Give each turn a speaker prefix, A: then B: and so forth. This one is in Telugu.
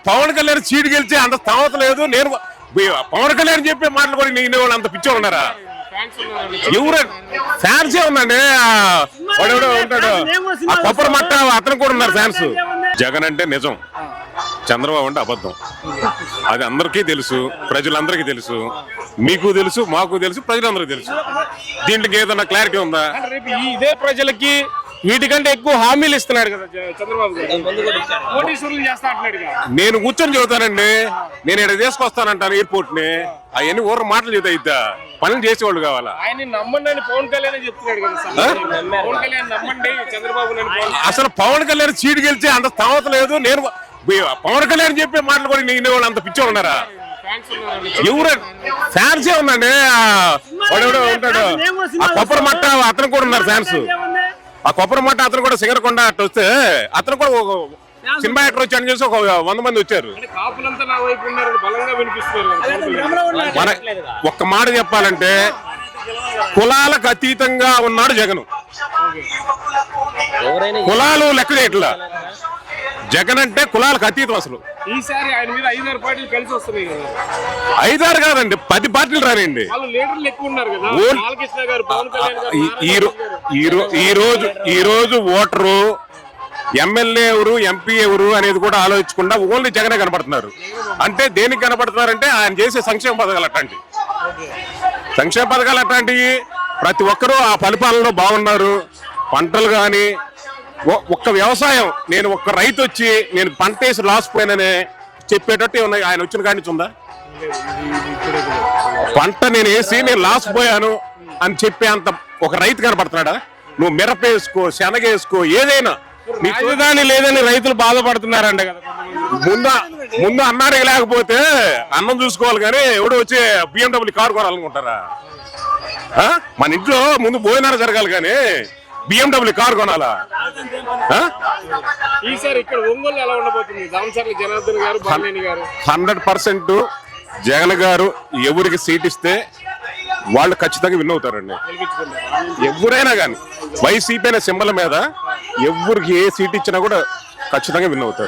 A: పవన్ కళ్యాణ్ సీటు గెలిచి అంత స్థామత లేదు. నేను పవన్ కళ్యాణ్ చెప్పే మాటలు కూడా నేను వాళ్ళు అంత పిచ్చో ఉన్నారా? ఎవరు ఫ్యాన్సే ఉందండి. వాడెవడో ఉంటాడు కొబ్బరి మట్ట, అతను కూడా ఉన్నారు ఫ్యాన్స్. జగన్ అంటే నిజం, చంద్రబాబు అంటే అబద్ధం. అది అందరికీ తెలుసు, ప్రజలందరికీ తెలుసు, మీకు తెలుసు, మాకు తెలుసు, ప్రజలందరికీ తెలుసు. దీంట్లోకి ఏదన్నా క్లారిటీ ఉందా?
B: ఇదే ప్రజలకి వీటికంటే ఎక్కువ హామీలు ఇస్తున్నాడు కదా చంద్రబాబు గారు. చేస్తా అంటున్నాడు.
A: నేను కూర్చొని చెబుతానండి, నేను ఇక్కడ తీసుకొస్తానంటాను ఎయిర్పోర్ట్ ని. అవన్నీ ఊర మాటలు చెబుతా ఇద్దా, పనులు చేసేవాళ్ళు కావాలా?
B: ఆయన నమ్మండి అని పవన్ కళ్యాణ్ చెప్తున్నాడు కదా. పవన్ కళ్యాణ్ నమ్మండి చంద్రబాబు.
A: అసలు పవన్ కళ్యాణ్ సీటు గెలిచి అంత స్థామత లేదు. నేను పవన్ కళ్యాణ్ చెప్పే మాటలు కూడా నేను వాళ్ళు అంత పిచ్చో ఉన్నారా? ఎవరు ఫ్యాన్సే ఉందండి. వాడెవడో ఉంటాడు కొబ్బరి మట్ట, అతను కూడా ఉన్నారు ఫ్యాన్స్. ఆ కొబ్బరి మట్ట అతను కూడా సింగరకొండ అట్లా వస్తే అతను కూడా ఒక సినిమా యాక్టర్ వచ్చి అని చూసి ఒక 100 మంది వచ్చారు. మన ఒక్క మాట చెప్పాలంటే కులాలకు అతీతంగా ఉన్నాడు జగన్. కులాలు లెక్క చేయట్లా. జగన్ అంటే కులాలకు అతీతం. అసలు
B: ఈసారి ఆయన మీద 5-6 పార్టీలు కలిసి వస్తున్నాయి కదా.
A: 5-6 కాదండి, 10 పార్టీలు రానండి. ఈ రోజు ఓటరు ఎమ్మెల్యే ఎవరు, ఎంపీ ఎవరు అనేది కూడా ఆలోచించకుండా ఓన్లీ జగనే కనపడుతున్నారు. అంటే దేనికి కనపడుతున్నారంటే ఆయన చేసే సంక్షేమ పథకాలు అట్లాంటివి. సంక్షేమ పథకాలు అట్లాంటివి ప్రతి ఒక్కరూ ఆ పరిపాలనలో బాగున్నారు. పంటలు కానీ ఒక్క వ్యవసాయం, నేను ఒక్క రైతు వచ్చి నేను పంట వేసి లాస్ పోయిననే చెప్పేటట్టు ఉన్నాయి. ఆయన వచ్చిన కాడి నుంచి ఉందా? పంట నేను వేసి నేను లాస్ పోయాను అని చెప్పే అంత ఒక రైతు కనపడుతున్నాడా? నువ్వు మిరప వేసుకో, శనగ వేసుకో, ఏదైనా
B: రాజధాని లేదని రైతులు బాధపడుతున్నారంట కదా.
A: ముందు అన్నానికి లేకపోతే అన్నం చూసుకోవాలి కానీ ఎవడో వచ్చి BMW కారు కొనాలనుకుంటారా? మన ఇంట్లో ముందు భోజనాలు జరగాలి కానీ BMW కారు కొనాలా?
B: ఈసారి ఇక్కడ ఒంగోలు ఎలా ఉండబోతుంది? దామచర్ల జనార్దన్ గారు, బాలినేని గారు
A: 100% జగన్ గారు ఎవరికి సీట్ ఇస్తే వాళ్ళు ఖచ్చితంగా విన్ అవుతారండి. ఎవరైనా కానీ వైసీపీ అనే సింబల్ మీద ఎవరికి ఏ సీట్ ఇచ్చినా కూడా ఖచ్చితంగా విన్ అవుతారు.